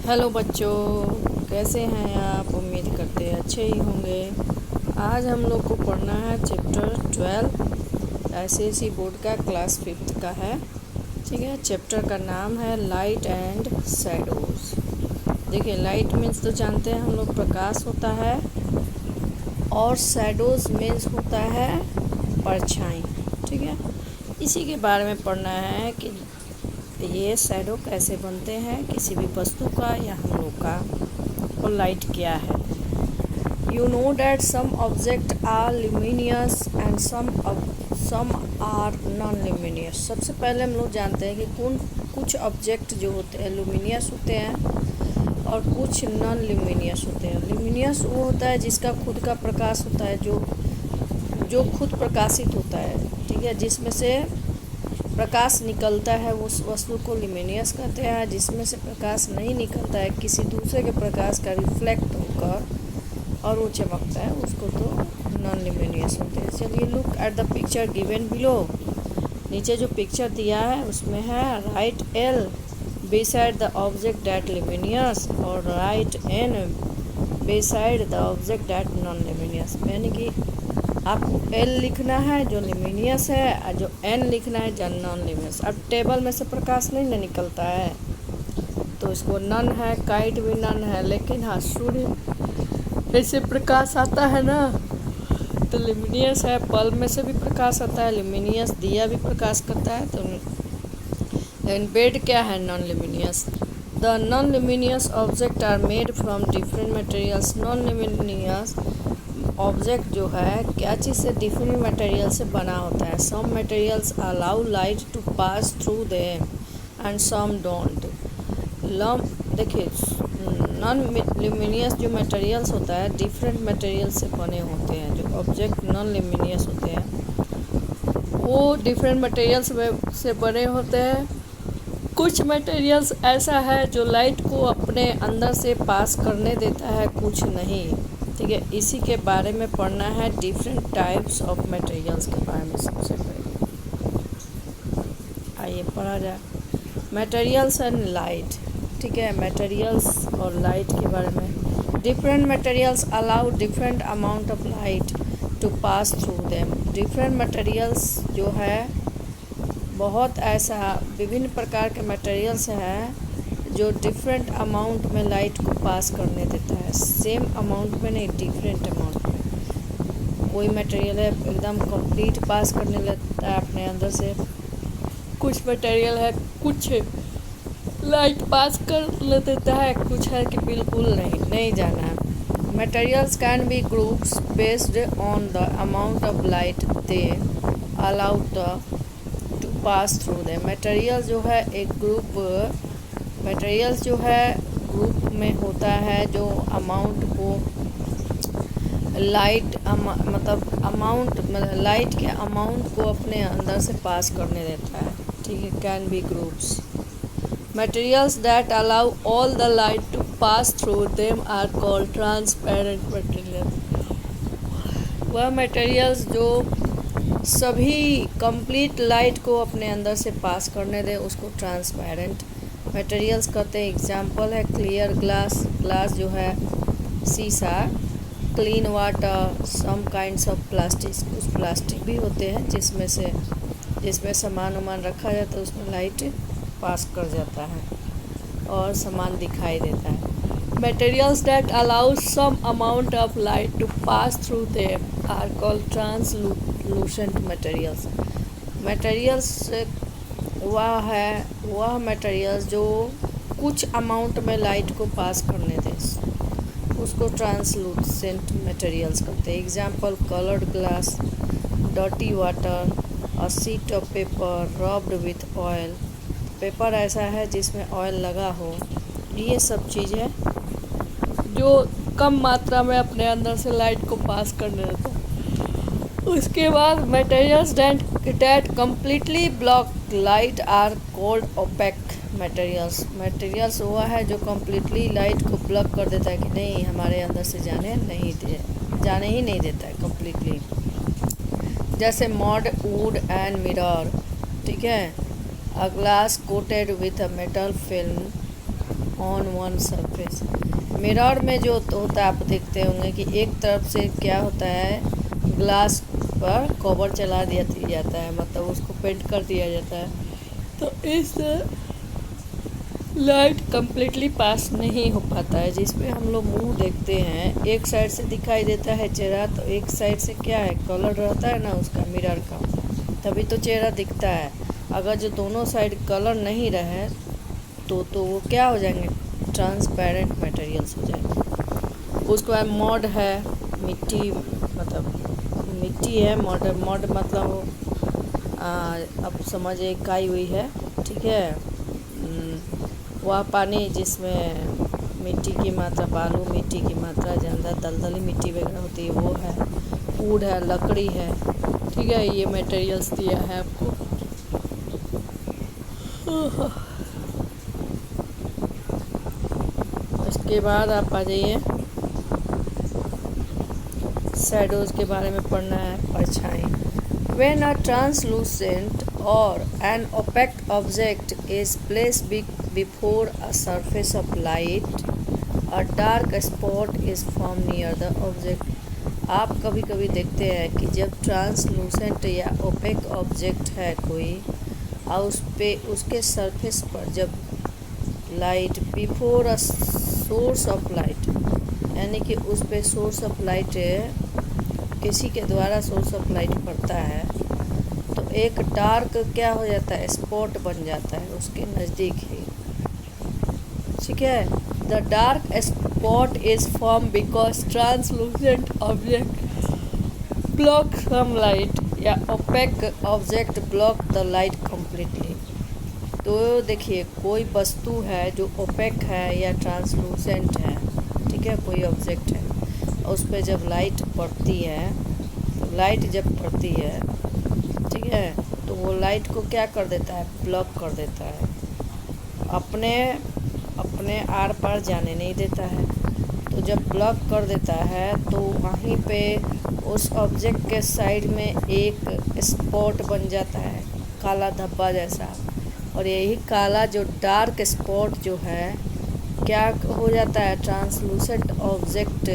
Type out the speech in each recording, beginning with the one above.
Hello बच्चों, कैसे हैं आप? उम्मीद करते हैं अच्छे ही होंगे। आज हम लोग को पढ़ना है चैप्टर 12 आईसीएसई बोर्ड का क्लास 5 का है। ठीक है, चैप्टर का नाम है लाइट एंड शैडोज। देखिए, लाइट मीन्स तो जानते हैं हम लोग प्रकाश होता है, और शैडोज मीन्स होता है परछाई। ठीक है, इसी के बारे में पढ़ना है कि ये शैडो कैसे बनते हैं किसी भी वस्तु का या हम लोग का, और लाइट क्या है। You know that some object are luminous and some are non luminous. सबसे पहले हम लोग जानते हैं कि कुछ ऑब्जेक्ट जो होते हैं ल्यूमिनियस होते हैं और कुछ नॉन ल्यूमिनियस होते हैं। ल्यूमिनियस वो होता है जिसका खुद का प्रकाश होता है, जो खुद प्रकाशित होता है। ठीक है, जिसमें से प्रकाश निकलता है उस वस्तु को ल्यूमिनियस कहते हैं। जिसमें से प्रकाश नहीं निकलता है, किसी दूसरे के प्रकाश का रिफ्लेक्ट होकर और वो चमकता है, उसको तो नॉन ल्यूमिनियस होते हैं। चलिए, look at the picture given below. नीचे जो पिक्चर दिया है उसमें है right L beside the object that luminous और right N beside the object that non luminous. यानी कि आपको एल लिखना है जो ल्यूमिनियस है और जो एन लिखना है जो नॉन ल्यूमिनियस। अब टेबल में से प्रकाश नहीं ना निकलता है, तो इसको नन है, काइट भी नन है, लेकिन हाँ सूर्य ऐसे प्रकाश आता है ना, तो ल्यूमिनियस है। बल्ब में से भी प्रकाश आता है ल्यूमिनियस, दिया भी प्रकाश करता है। तो बेड क्या है? Non luminous. The non luminous object are made from different materials. Non luminous object जो है क्या चीज़ से? डिफरेंट मटेरियल से बना होता है। Some materials allow light to pass through them and some don't. देखिए, नॉन ल्यूमिनियस जो मटेरियल्स होता है डिफरेंट मटेरियल से बने होते हैं। जो ऑब्जेक्ट नॉन ल्यूमिनियस होते हैं वो डिफरेंट मटेरियल्स से बने होते हैं। कुछ मटेरियल्स ऐसा है जो लाइट को अपने अंदर से पास करने देता है, कुछ नहीं। ठीक है, इसी के बारे में पढ़ना है, डिफरेंट टाइप्स ऑफ मटेरियल्स के बारे में। सबसे पहले आइए पढ़ा जाए मटेरियल्स एंड लाइट। ठीक है, मटेरियल्स और लाइट के बारे में। Different materials allow different amount of light to pass through them. Different materials जो है बहुत ऐसा विभिन्न प्रकार के मटेरियल्स हैं जो डिफरेंट अमाउंट में लाइट को पास करने देता है। सेम अमाउंट में नहीं, डिफरेंट अमाउंट में। कोई मटेरियल है एकदम कंप्लीट पास करने लगता है अपने अंदर से, कुछ मटेरियल है कुछ लाइट पास कर देता है, कुछ है कि बिल्कुल नहीं जाना है। Materials can be groups based on the amount of light they allow to pass through they. Material जो है एक ग्रुप, मटेरियल्स जो है ग्रुप में होता है जो अमाउंट को लाइट लाइट के अमाउंट को अपने अंदर से पास करने देता है। ठीक है, can be groups. Materials that allow all the light to pass through them are called transparent material. वह मटेरियल्स जो सभी कंप्लीट लाइट को अपने अंदर से पास करने दे उसको ट्रांसपेरेंट मटेरियल्स कहते हैं। एग्जाम्पल है क्लियर ग्लास, ग्लास जो है शीशा, clean water, some kinds of plastic. कुछ प्लास्टिक भी होते हैं जिसमें सामान रखा जाता है, उसमें लाइट पास कर जाता है और सामान दिखाई देता है। Materials that allow some amount of light to pass through them are called translucent materials. Materials वह मटेरियल्स जो कुछ अमाउंट में लाइट को पास करने दे उसको ट्रांसलूसेंट मटेरियल्स कहते हैं। Example coloured glass, dirty water, a sheet of paper rubbed with oil. Paper ऐसा है जिसमें ऑयल लगा हो। ये सब चीज़ें जो कम मात्रा में अपने अंदर से लाइट को पास करने देता है। उसके बाद materials that completely block light are called opaque materials. Materials वो है जो कम्प्लीटली लाइट को ब्लॉक कर देता है कि नहीं, हमारे अंदर से जाने ही नहीं देता है कम्प्लीटली। जैसे मड, वुड एंड मिरर। ठीक है, a glass coated with a metal film on one surface. Mirror में जो होता है आप देखते होंगे कि एक तरफ से क्या होता है, ग्लास पर कवर चला दिया जाता है, मतलब उसको पेंट कर दिया जाता है, तो इस लाइट कम्प्लीटली पास नहीं हो पाता है। जिसमें हम लोग मुंह देखते हैं, एक साइड से दिखाई देता है चेहरा, तो एक साइड से क्या है, कलर रहता है ना उसका मिरर का, तभी तो चेहरा दिखता है। अगर जो दोनों साइड कलर नहीं रहे तो वो क्या हो जाएंगे, ट्रांसपेरेंट मटेरियल्स हो जाएंगे। उसके बाद मॉड है, मिट्टी, मतलब मिट्टी है। मॉड मतलब अब समझिए काई हुई है, ठीक है। वह पानी जिसमें मिट्टी की मात्रा, बालू मिट्टी की मात्रा ज़्यादा, दलदली मिट्टी वगैरह होती है वो है। वुड है, लकड़ी है, ठीक है। ये मटेरियल्स दिया है आपको। उसके बाद आप आ जाइए, शैडोज़ के बारे में पढ़ना है, परछाई। When a translucent or an opaque object is placed before a surface of light, a dark spot is formed near the object. आप कभी कभी देखते हैं कि जब ट्रांसलूसेंट या ओपेक ऑब्जेक्ट है कोई, और उस पे उसके सरफेस पर जब light before a source of light, यानी कि उस पे सोर्स ऑफ लाइट, किसी के द्वारा सोर्स ऑफ लाइट पड़ता है, तो एक डार्क क्या हो जाता है, स्पॉट बन जाता है उसके नज़दीक ही, ठीक है। The dark spot is form because translucent object block some light या opaque object block the light completely. तो देखिए, कोई वस्तु है जो ओपेक है या ट्रांसलूसेंट है, ठीक है, कोई ऑब्जेक्ट है, उस पर जब लाइट पड़ती है, तो लाइट जब पड़ती है, ठीक है, तो वो लाइट को क्या कर देता है, ब्लॉक कर देता है, अपने आर पार जाने नहीं देता है। तो जब ब्लॉक कर देता है तो वहीं पे उस ऑब्जेक्ट के साइड में एक स्पॉट बन जाता है, काला धब्बा जैसा। और यही काला जो डार्क स्पॉट जो है, क्या हो जाता है, translucent object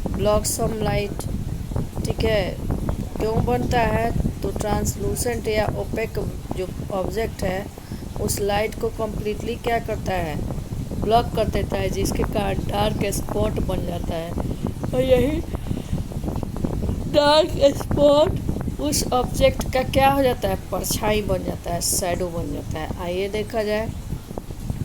block some light, ठीक है। क्यों बनता है, तो ट्रांसलूसेंट या ओपेक जो ऑब्जेक्ट है उस लाइट को कम्प्लीटली क्या करता है, ब्लॉक कर देता है, जिसके कारण डार्क स्पॉट बन जाता है। और यही डार्क स्पॉट उस ऑब्जेक्ट का क्या हो जाता है, परछाई बन जाता है, शैडो बन जाता है। आइए देखा जाए,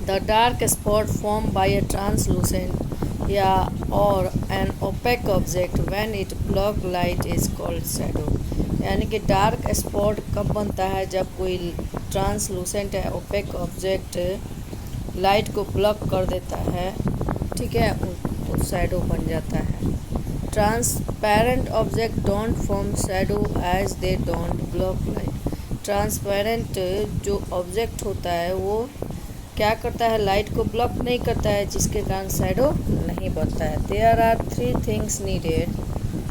the dark spot form by a translucent या और an opaque object when it block light is called shadow. यानी कि डार्क स्पॉट कब बनता है, जब कोई ट्रांसलूसेंट या ओपेक ऑब्जेक्ट लाइट को ब्लॉक कर देता है, ठीक है, तो शैडो बन जाता है। Transparent object don't form shadow as they don't block light. Transparent जो ऑब्जेक्ट होता है वो क्या करता है, लाइट को ब्लॉक नहीं करता है, जिसके कारण शैडो नहीं बनता है। There are 3 things needed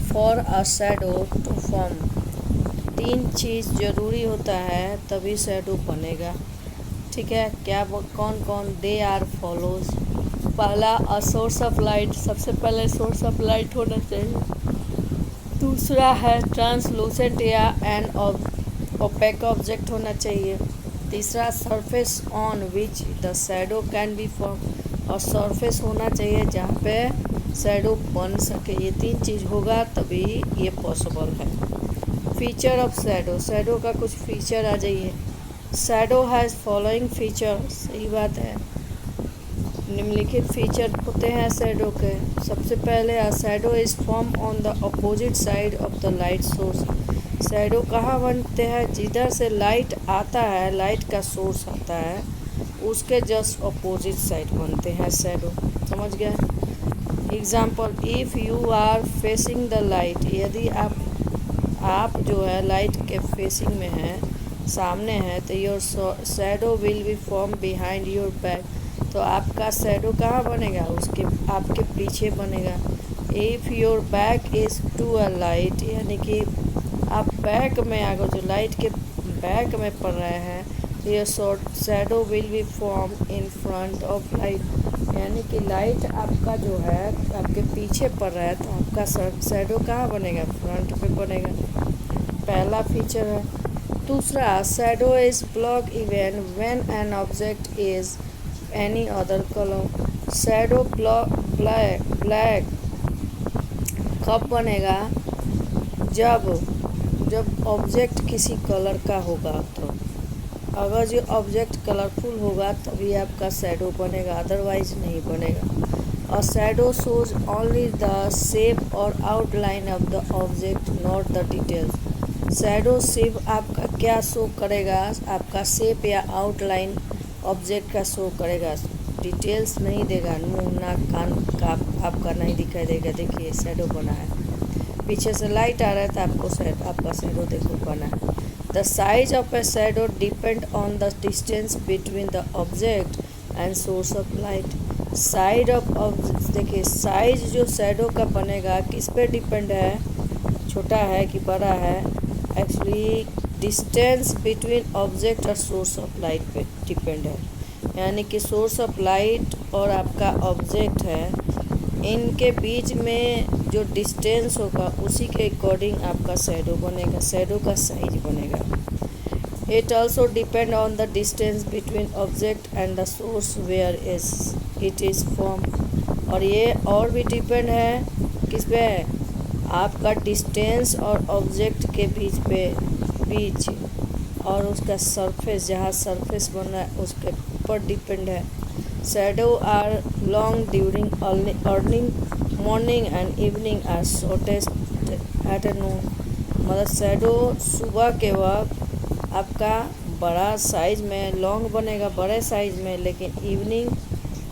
for a shadow to form. 3 चीज़ ज़रूरी होता है तभी शैडो बनेगा, ठीक है। क्या वो कौन कौन, दे आर फॉलोज। पहला, अ सोर्स ऑफ लाइट, सबसे पहले सोर्स ऑफ लाइट होना चाहिए। दूसरा है ट्रांसलूसेंट या एन ओपेक ऑब्जेक्ट होना चाहिए। तीसरा, surface on which the shadow can be form, और सरफेस होना चाहिए जहाँ पे शैडो बन सके। ये 3 चीज़ होगा तभी ये पॉसिबल है। फीचर ऑफ शैडो, शैडो का कुछ फीचर आ जाइए। शैडो हैज़ फॉलोइंग फीचर, सही बात है, निम्नलिखित फीचर होते हैं शैडो के। सबसे पहले, a shadow is form on the opposite side of the light source. Shadow कहाँ बनते हैं, जिधर से लाइट आता है, लाइट का सोर्स आता है, उसके जस्ट अपोजिट साइड बनते हैं शैडो, समझ गए। Example, if you are facing the light, यदि आप जो है लाइट के फेसिंग में हैं, सामने है, तो your shadow will be form behind your back. तो आपका शैडो कहाँ बनेगा, उसके आपके पीछे बनेगा। If your back is to a light, यानी कि आप बैक में, अगर जो लाइट के बैक में पड़ रहे हैं, ये shadow will be form in front of light, यानी कि लाइट आपका जो है आपके पीछे पड़ रहा है तो आपका शैडो कहाँ बनेगा, फ्रंट पे बनेगा। पहला फीचर है। दूसरा, shadow is block even when an object is any other colour. Shadow black कब बनेगा, जब ऑब्जेक्ट किसी कलर का होगा। तो अगर जो ऑब्जेक्ट कलरफुल होगा तभी आपका शैडो बनेगा, अदरवाइज नहीं बनेगा। और shadow shows only the shape और outline of the object, not the details. Shadow सिर्फ आपका क्या शो करेगा, आपका शेप या आउटलाइन ऑब्जेक्ट का शो करेगा, डिटेल्स नहीं देगा। मुंह नाक कान का आपका नहीं दिखाई देगा। देखिए शैडो बना है, पीछे से लाइट आ रहा है तो आपका शैडो देखो बना है। The size of a shadow depend on the distance between the object and source of light. Side of object, देखिए साइज जो शैडो का बनेगा किस पे डिपेंड है, छोटा है कि बड़ा है। एक्चुअली डिस्टेंस बिटवीन ऑब्जेक्ट और सोर्स ऑफ लाइट पे डिपेंड है, यानी कि सोर्स ऑफ लाइट और आपका ऑब्जेक्ट है, इनके बीच में जो डिस्टेंस होगा उसी के अकॉर्डिंग आपका शैडो बनेगा, शैडो का साइज बनेगा। It also depend on the distance between object and the source where it is form. और ये और भी डिपेंड है किस पे, आपका डिस्टेंस और ऑब्जेक्ट के बीच और उसका सरफेस, जहाँ सरफेस बन रहा है उसके ऊपर डिपेंड है। Shadow are long during earning morning and evening are shortest at noon. मतलब शैडो सुबह के वक्त आपका बड़ा साइज में लॉन्ग बनेगा, बड़े साइज में, लेकिन इवनिंग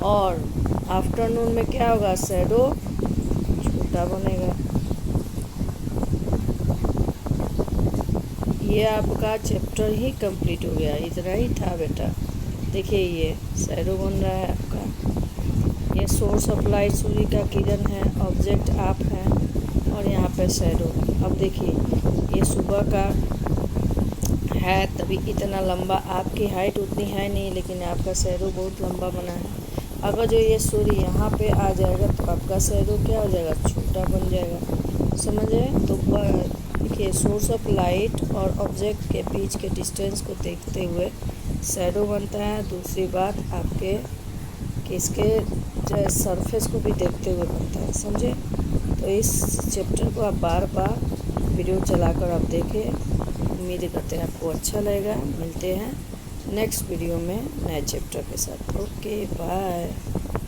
और आफ्टरनून में क्या होगा, शैडो छोटा बनेगा। ये आपका चैप्टर ही कंप्लीट हो गया, इतना ही था बेटा। देखिए ये शैडो बन रहा है आपका, ये सोर्स ऑफ लाइट सूर्य का किरण है, ऑब्जेक्ट आप हैं और यहाँ पे शैडो। अब देखिए ये सुबह का है तभी इतना लंबा, आपकी हाइट उतनी है नहीं लेकिन आपका शैडो बहुत लंबा बना है। अगर जो ये सूर्य यहाँ पे आ जाएगा तो आपका शैडो क्या हो जाएगा, छोटा बन जाएगा। समझे? तो देखिए सोर्स ऑफ लाइट और ऑब्जेक्ट के बीच के डिस्टेंस को देखते हुए शैडो बनता है। दूसरी बात आपके इसके सरफेस को भी देखते हुए बनता है, समझे? तो इस चैप्टर को आप बार बार वीडियो चलाकर आप देखें। उम्मीद करते हैं आपको अच्छा लगेगा। मिलते हैं नेक्स्ट वीडियो में नए चैप्टर के साथ। Okay bye.